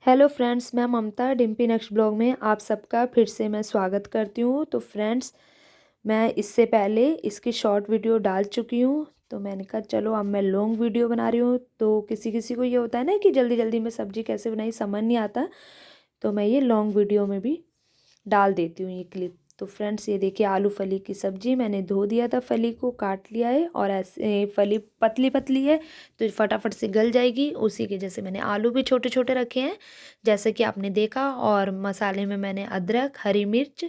Hello friends, मैं ममता Dimpy next blog में आप सबका फिर से मैं स्वागत करती हूँ। तो फ्रेंड्स, मैं इससे पहले इसकी शॉर्ट वीडियो डाल चुकी हूँ। तो मैंने कहा चलो अब मैं लॉन्ग वीडियो बना रही हूँ। तो किसी किसी को ये होता है ना कि जल्दी जल्दी में सब्ज़ी कैसे बनाई समझ नहीं आता, तो मैं ये लॉन्ग वीडियो में भी डाल देती हूँ ये क्लिप। तो फ्रेंड्स, ये देखिए आलू फली की सब्ज़ी मैंने धो दिया था, फली को काट लिया है और ऐसे फली पतली पतली है तो फटाफट से गल जाएगी। उसी के जैसे मैंने आलू भी छोटे छोटे रखे हैं जैसे कि आपने देखा। और मसाले में मैंने अदरक, हरी मिर्च,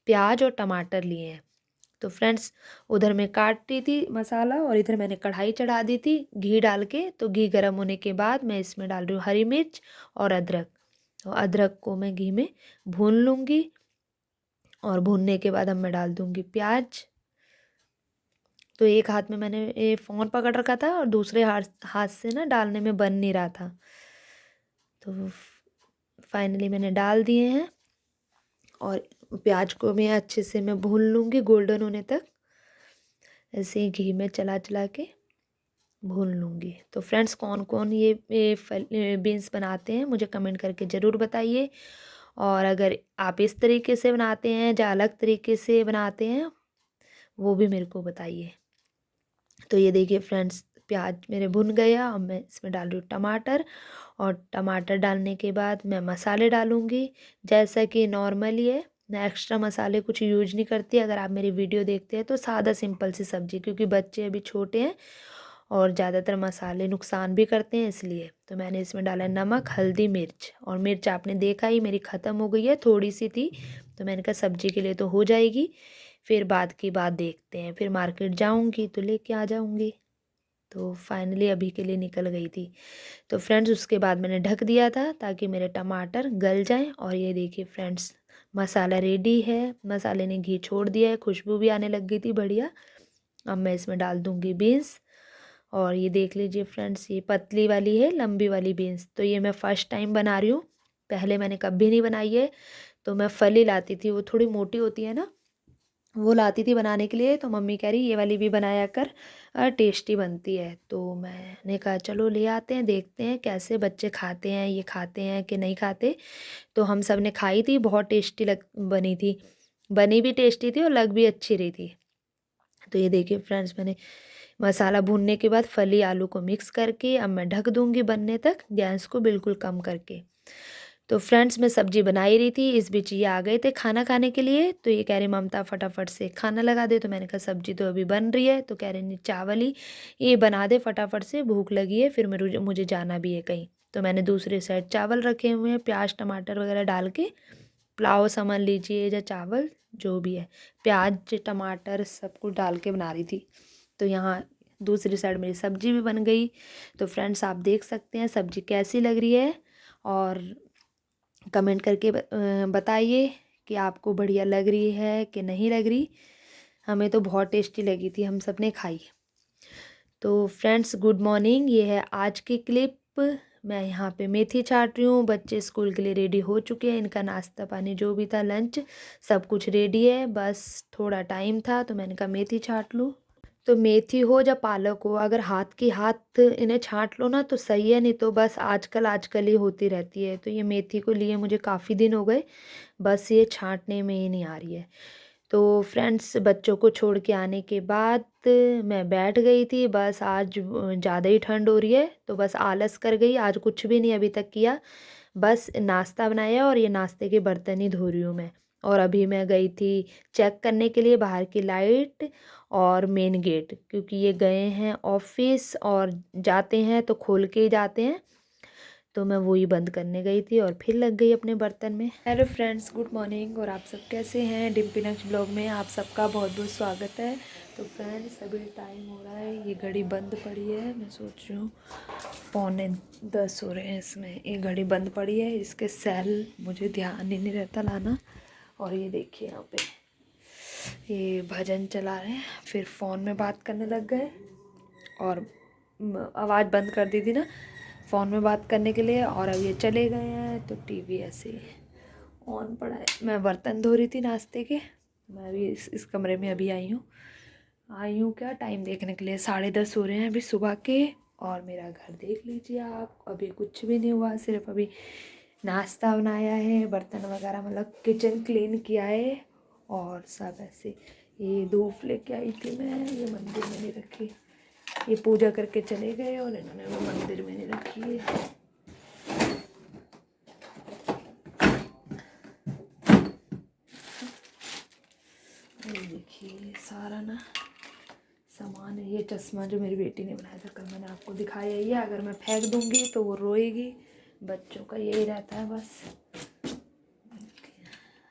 प्याज और टमाटर लिए हैं। तो फ्रेंड्स, उधर मैं काट रही थी मसाला और इधर मैंने कढ़ाई चढ़ा दी थी घी डाल के। तो घी गर्म होने के बाद मैं इसमें डाल रही हूँ हरी मिर्च और अदरक। तो अदरक को मैं घी में भून लूँगी और भूनने के बाद अब मैं डाल दूँगी प्याज। तो एक हाथ में मैंने ये फ़ोन पकड़ रखा था और दूसरे हाथ हाथ से ना डालने में बन नहीं रहा था। तो फाइनली मैंने डाल दिए हैं और प्याज को मैं अच्छे से मैं भून लूँगी गोल्डन होने तक। ऐसे ही घी में चला चला के भून लूँगी। तो फ्रेंड्स, कौन कौन ये बीन्स बनाते हैं मुझे कमेंट करके ज़रूर बताइए। और अगर आप इस तरीके से बनाते हैं या अलग तरीके से बनाते हैं वो भी मेरे को बताइए। तो ये देखिए फ्रेंड्स, प्याज मेरे भुन गया। अब मैं इसमें डाल रही हूँ टमाटर और टमाटर डालने के बाद मैं मसाले डालूँगी जैसा कि नॉर्मली है। मैं एक्स्ट्रा मसाले कुछ यूज नहीं करती। अगर आप मेरी वीडियो देखते हैं तो सादा सिंपल सी सब्ज़ी, क्योंकि बच्चे अभी छोटे हैं और ज़्यादातर मसाले नुकसान भी करते हैं, इसलिए तो मैंने इसमें डाला नमक, हल्दी, मिर्च। और मिर्च आपने देखा ही मेरी ख़त्म हो गई है, थोड़ी सी थी। तो मैंने कहा सब्ज़ी के लिए तो हो जाएगी, फिर बाद की बात देखते हैं। फिर मार्केट जाऊँगी तो लेके आ जाऊँगी। तो फाइनली अभी के लिए निकल गई थी। तो फ्रेंड्स, उसके बाद मैंने ढक दिया था ताकि मेरे टमाटर गल जाएं। और ये देखिए फ्रेंड्स, मसाला रेडी है। मसाले ने घी छोड़ दिया है, खुशबू भी आने लग गई थी बढ़िया। अब मैं इसमें डाल दूँगी बीन्स। और ये देख लीजिए फ्रेंड्स, ये पतली वाली है, लंबी वाली बीन्स। तो ये मैं फ़र्स्ट टाइम बना रही हूँ, पहले मैंने कभी नहीं बनाई है। तो मैं फली लाती थी, वो थोड़ी मोटी होती है ना, वो लाती थी बनाने के लिए। तो मम्मी कह रही ये वाली भी बनाया कर, टेस्टी बनती है। तो मैंने कहा चलो ले आते हैं, देखते हैं कैसे बच्चे खाते हैं, ये खाते हैं कि नहीं खाते। तो हम सब ने खाई थी, बहुत टेस्टी लग बनी थी, बनी भी टेस्टी थी और लग भी अच्छी रही थी। तो ये देखिए फ्रेंड्स, मैंने मसाला भूनने के बाद फली आलू को मिक्स करके अब मैं ढक दूँगी बनने तक, गैस को बिल्कुल कम करके। तो फ्रेंड्स, मैं सब्जी बना ही रही थी, इस बीच ये आ गए थे खाना खाने के लिए। तो ये कह रहे ममता फटाफट से खाना लगा दे। तो मैंने कहा सब्जी तो अभी बन रही है। तो कह रहे नहीं, चावल ही ये बना दे फटाफट से, भूख लगी है, फिर मुझे मुझे जाना भी है कहीं। तो मैंने दूसरे साइड चावल रखे हुए हैं, प्याज टमाटर वगैरह डाल के, पुलाव समझ लीजिए या चावल जो भी है, प्याज टमाटर सब कुछ डाल के बना रही थी। तो यहाँ दूसरी साइड मेरी सब्जी भी बन गई। तो फ्रेंड्स, आप देख सकते हैं सब्जी कैसी लग रही है और कमेंट करके बताइए कि आपको बढ़िया लग रही है कि नहीं लग रही। हमें तो बहुत टेस्टी लगी थी, हम सब ने खाई। तो फ्रेंड्स, गुड मॉर्निंग, ये है आज की क्लिप। मैं यहाँ पे मेथी छाट रही हूँ। बच्चे स्कूल के लिए रेडी हो चुके हैं, इनका नाश्ता पानी जो भी था, लंच सब कुछ रेडी है, बस थोड़ा टाइम था तो मैंने कहा मेथी छाट लूँ। तो मेथी हो या पालक हो, अगर हाथ की हाथ इन्हें छांट लो ना तो सही है, नहीं तो बस आजकल आजकल ही होती रहती है। तो ये मेथी को लिए मुझे काफ़ी दिन हो गए, बस ये छांटने में ही नहीं आ रही है। तो फ्रेंड्स, बच्चों को छोड़ के आने के बाद मैं बैठ गई थी। बस आज ज़्यादा ही ठंड हो रही है तो बस आलस कर गई, आज कुछ भी नहीं अभी तक किया। बस नाश्ता बनाया और ये नाश्ते के बर्तन ही धो रही हूँ मैं। और अभी मैं गई थी चेक करने के लिए बाहर की लाइट और मेन गेट, क्योंकि ये गए हैं ऑफिस और जाते हैं तो खोल के ही जाते हैं। तो मैं वही बंद करने गई थी और फिर लग गई अपने बर्तन में। हेलो फ्रेंड्स, गुड मॉर्निंग, और आप सब कैसे हैं। डिम्पी नेक्स्ट ब्लॉग में आप सबका बहुत बहुत स्वागत है। तो फ्रेंड्स, अभी टाइम हो रहा है, ये घड़ी बंद पड़ी है, मैं सोच रही हूँ 9:45 हो रहे हैं इसमें, ये घड़ी बंद पड़ी है, इसके सेल मुझे ध्यान ही नहीं रहता लाना। और ये देखिए यहाँ पे ये भजन चला रहे हैं, फिर फ़ोन में बात करने लग गए और आवाज़ बंद कर दी थी ना फ़ोन में बात करने के लिए, और अब ये चले गए हैं तो टीवी ऐसे ही ऑन पड़ा है। मैं बर्तन धो रही थी नाश्ते के। मैं अभी इस कमरे में अभी आई हूँ क्या टाइम देखने के लिए, 10:30 हो रहे हैं अभी सुबह के। और मेरा घर देख लीजिए आप, अभी कुछ भी नहीं हुआ, सिर्फ अभी नाश्ता बनाया है, बर्तन वगैरह मतलब किचन क्लीन किया है। और सब ऐसे, ये धूप लेके आई थी मैं, ये मंदिर में नहीं रखी, ये पूजा करके चले गए और इन्होंने वो मंदिर में नहीं रखी है। ये देखिए सारा ना सामान है। ये चश्मा जो मेरी बेटी ने बनाया था कल, मैंने आपको दिखाया ही है। अगर मैं फेंक दूंगी तो वो रोएगी, बच्चों का यही रहता है बस।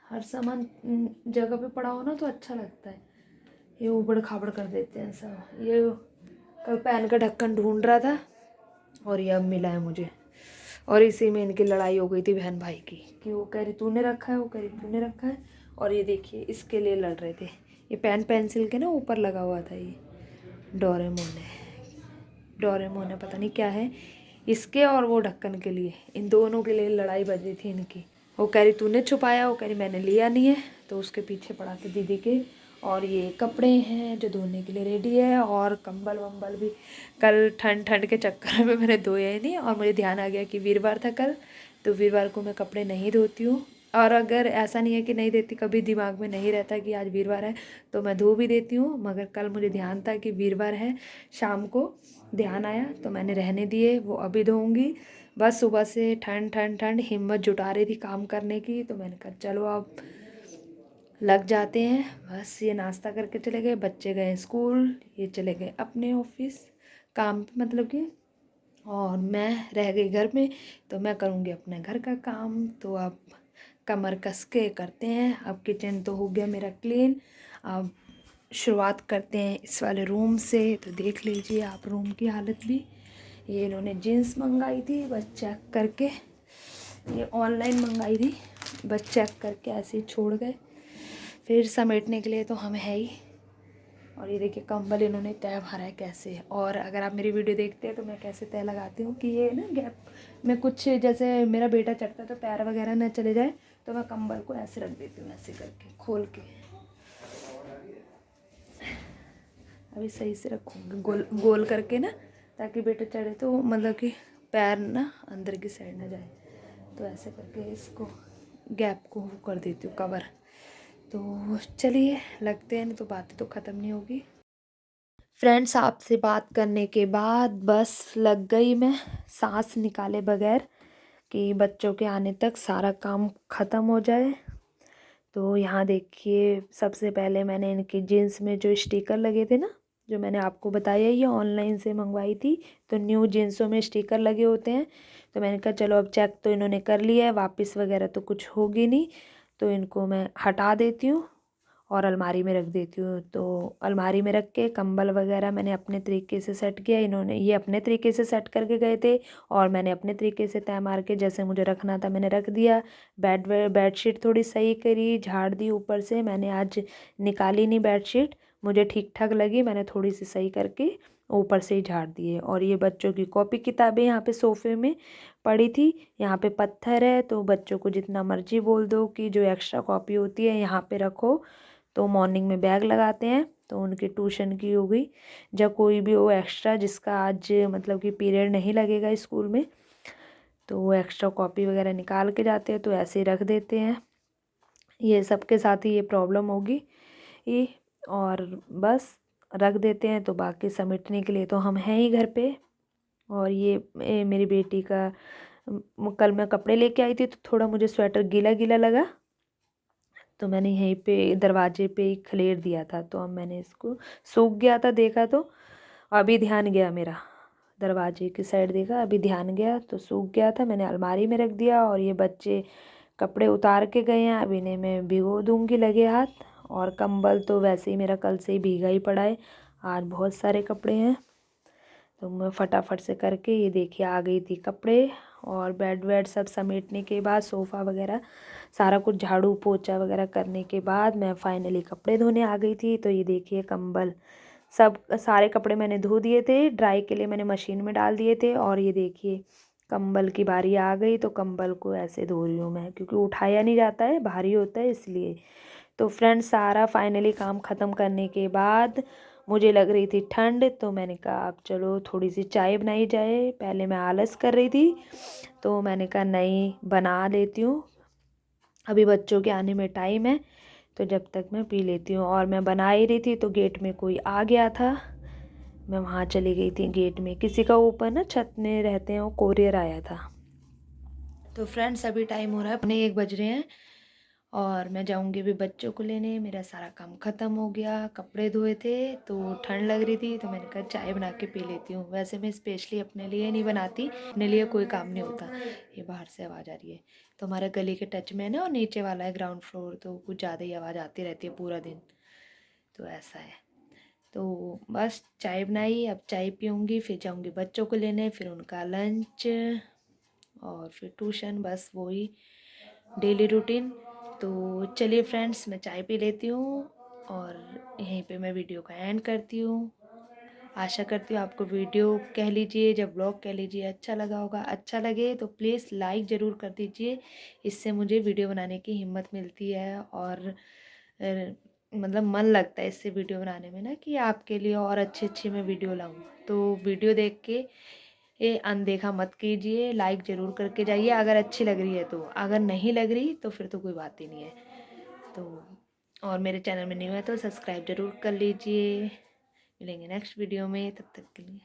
हर सामान जगह पे पड़ा हो ना तो अच्छा लगता है, ये ऊबड़ खाबड़ कर देते हैं सब। ये कल पैन का ढक्कन ढूंढ रहा था और ये अब मिला है मुझे, और इसी में इनकी लड़ाई हो गई थी बहन भाई की, कि वो कह रही तूने रखा है, वो कह रही तूने रखा है। और ये देखिए इसके लिए लड़ रहे थे। ये पेन पेंसिल के ना ऊपर लगा हुआ था, ये डोरेमोन है पता नहीं क्या है, इसके और वो ढक्कन के लिए, इन दोनों के लिए लड़ाई बज रही थी इनकी। वो कह रही तूने छुपाया, वो कह रही मैंने लिया नहीं है, तो उसके पीछे पड़ा था दीदी के। और ये कपड़े हैं जो धोने के लिए रेडी है, और कंबल वंबल भी कल ठंड ठंड के चक्कर में मैंने धोया ही नहीं। और मुझे ध्यान आ गया कि वीरवार था कल, तो वीरवार को मैं कपड़े नहीं धोती हूँ। और अगर ऐसा नहीं है कि नहीं देती, कभी दिमाग में नहीं रहता कि आज वीरवार है तो मैं धो भी देती हूँ, मगर कल मुझे ध्यान था कि वीरवार है, शाम को ध्यान आया तो मैंने रहने दिए, वो अभी धोऊंगी। बस सुबह से ठंड ठंड ठंड हिम्मत जुटा रही थी काम करने की, तो मैंने कहा चलो अब लग जाते हैं। बस ये नाश्ता करके चले गए, बच्चे गए स्कूल, ये चले गए अपने ऑफिस काम पे मतलब कि, और मैं रह गई घर में, तो मैं करूँगी अपने घर का काम। तो अब कमर कस के करते हैं। अब किचन तो हो गया मेरा क्लीन, अब शुरुआत करते हैं इस वाले रूम से। तो देख लीजिए आप रूम की हालत भी। ये इन्होंने जीन्स मंगाई थी, बस चेक करके, ये ऑनलाइन मंगाई थी, बस चेक करके ऐसे ही छोड़ गए, फिर समेटने के लिए तो हम है ही। और ये देखिए कंबल इन्होंने तय भरा है कैसे। और अगर आप मेरी वीडियो देखते हैं तो मैं कैसे तय लगाती हूँ कि ये ना गैप में कुछ, जैसे मेरा बेटा चढ़ता है तो पैर वगैरह ना चले जाए, तो मैं कंबल को ऐसे रख देती हूँ, ऐसे करके खोल के। अभी सही से रखूँगी गोल गोल करके ना, ताकि बेटा चढ़े तो मतलब कि पैर ना अंदर की साइड ना जाए। तो ऐसे करके इसको गैप को कर देती हूँ कवर। तो चलिए लगते हैं, नहीं तो बातें तो ख़त्म नहीं होगी। फ्रेंड्स आपसे बात करने के बाद बस लग गई मैं सांस निकाले बगैर, कि बच्चों के आने तक सारा काम ख़त्म हो जाए। तो यहाँ देखिए सबसे पहले मैंने इनकी जीन्स में जो स्टिकर लगे थे ना, जो मैंने आपको बताया ये ऑनलाइन से मंगवाई थी, तो न्यू जीन्सों में स्टिकर लगे होते हैं। तो मैंने कहा चलो अब चेक तो इन्होंने कर लिया है, वापस वगैरह तो कुछ होगी नहीं, तो इनको मैं हटा देती हूँ और अलमारी में रख देती हूँ। तो अलमारी में रख के कंबल वगैरह मैंने अपने तरीके से सेट किया, इन्होंने ये अपने तरीके से सेट करके गए थे, और मैंने अपने तरीके से तय मार के जैसे मुझे रखना था मैंने रख दिया। बेडशीट थोड़ी सही करी, झाड़ दी ऊपर से, मैंने आज निकाली नहीं बेडशीट, मुझे ठीक ठाक लगी, मैंने थोड़ी सी सही करके ऊपर से ही झाड़ दिए। और ये बच्चों की कॉपी किताबें यहाँ पे सोफ़े में पड़ी थी, यहाँ पे पत्थर है, तो बच्चों को जितना मर्जी बोल दो कि जो एक्स्ट्रा कॉपी होती है यहाँ पे रखो, तो मॉर्निंग में बैग लगाते हैं। तो उनकी ट्यूशन की हो गई, जब कोई भी हो एक्स्ट्रा जिसका आज मतलब कि पीरियड नहीं लगेगा स्कूल में, तो वो एक्स्ट्रा कॉपी वगैरह निकाल के जाते हैं, तो ऐसे ही रख देते हैं। ये सबके साथ ही ये प्रॉब्लम होगी ये, और बस रख देते हैं। तो बाकी समेटने के लिए तो हम हैं ही घर पे। और ये मेरी बेटी का कल मैं कपड़े लेके आई थी, तो थोड़ा मुझे स्वेटर गीला गीला लगा, तो मैंने यहीं पे दरवाजे पे ही खलेर दिया था। तो अब मैंने इसको, सूख गया था देखा तो अभी ध्यान गया मेरा, दरवाजे की साइड देखा अभी ध्यान गया, तो सूख गया था, मैंने अलमारी में रख दिया। और ये बच्चे कपड़े उतार के गए हैं, अब इन्हें मैं भिगो दूँगी लगे हाथ। और कंबल तो वैसे ही मेरा कल से ही भीगा ही पड़ा है, आज बहुत सारे कपड़े हैं, तो मैं फटाफट से करके, ये देखिए आ गई थी कपड़े। और बेड वेड सब समेटने के बाद, सोफ़ा वगैरह सारा कुछ झाड़ू पोछा वगैरह करने के बाद मैं फाइनली कपड़े धोने आ गई थी। तो ये देखिए कंबल सब सारे कपड़े मैंने धो दिए थे, ड्राई के लिए मैंने मशीन में डाल दिए थे। और ये देखिए कंबल की बारी आ गई, तो कंबल को ऐसे धो रही हूँ मैं, क्योंकि उठाया नहीं जाता है, भारी होता है इसलिए। तो फ्रेंड्स सारा फाइनली काम ख़त्म करने के बाद मुझे लग रही थी ठंड, तो मैंने कहा अब चलो थोड़ी सी चाय बनाई जाए। पहले मैं आलस कर रही थी, तो मैंने कहा नहीं, बना लेती हूँ, अभी बच्चों के आने में टाइम है, तो जब तक मैं पी लेती हूँ। और मैं बना ही रही थी तो गेट में कोई आ गया था। मैं वहाँ चली गई थी, गेट में किसी का ऊपर ना छत में रहते हैं, वो कोरियर आया था। तो फ्रेंड्स अभी टाइम हो रहा है, पौने 1 बज रहे हैं, और मैं जाऊंगी अभी बच्चों को लेने। मेरा सारा काम ख़त्म हो गया, कपड़े धोए थे तो ठंड लग रही थी, तो मैंने कहा चाय बना के पी लेती हूँ। वैसे मैं स्पेशली अपने लिए नहीं बनाती, अपने लिए कोई काम नहीं होता। ये बाहर से आवाज़ आ रही है, तो हमारे गली के टच में है ना, और नीचे वाला है ग्राउंड फ्लोर, तो कुछ ज़्यादा ही आवाज़ आती रहती है पूरा दिन, तो ऐसा है। तो बस चाय बनाई, अब चाय पीऊँगी, फिर जाऊँगी बच्चों को लेने, फिर उनका लंच, और फिर ट्यूशन, बस वही डेली रूटीन। तो चलिए फ्रेंड्स, मैं चाय पी लेती हूँ, और यहीं पे मैं वीडियो का एंड करती हूँ। आशा करती हूँ आपको वीडियो कह लीजिए, जब ब्लॉग कह लीजिए, अच्छा लगा होगा। अच्छा लगे तो प्लीज़ लाइक ज़रूर कर दीजिए, इससे मुझे वीडियो बनाने की हिम्मत मिलती है, और मतलब मन लगता है इससे वीडियो बनाने में ना, कि आपके लिए और अच्छी अच्छी मैं वीडियो लाऊं। तो वीडियो देख के ये अनदेखा मत कीजिए, लाइक ज़रूर करके जाइए अगर अच्छी लग रही है तो। अगर नहीं लग रही तो फिर तो कोई बात ही नहीं है। तो और मेरे चैनल में न्यू है तो सब्सक्राइब ज़रूर कर लीजिए। मिलेंगे नेक्स्ट वीडियो में, तब तक के लिए।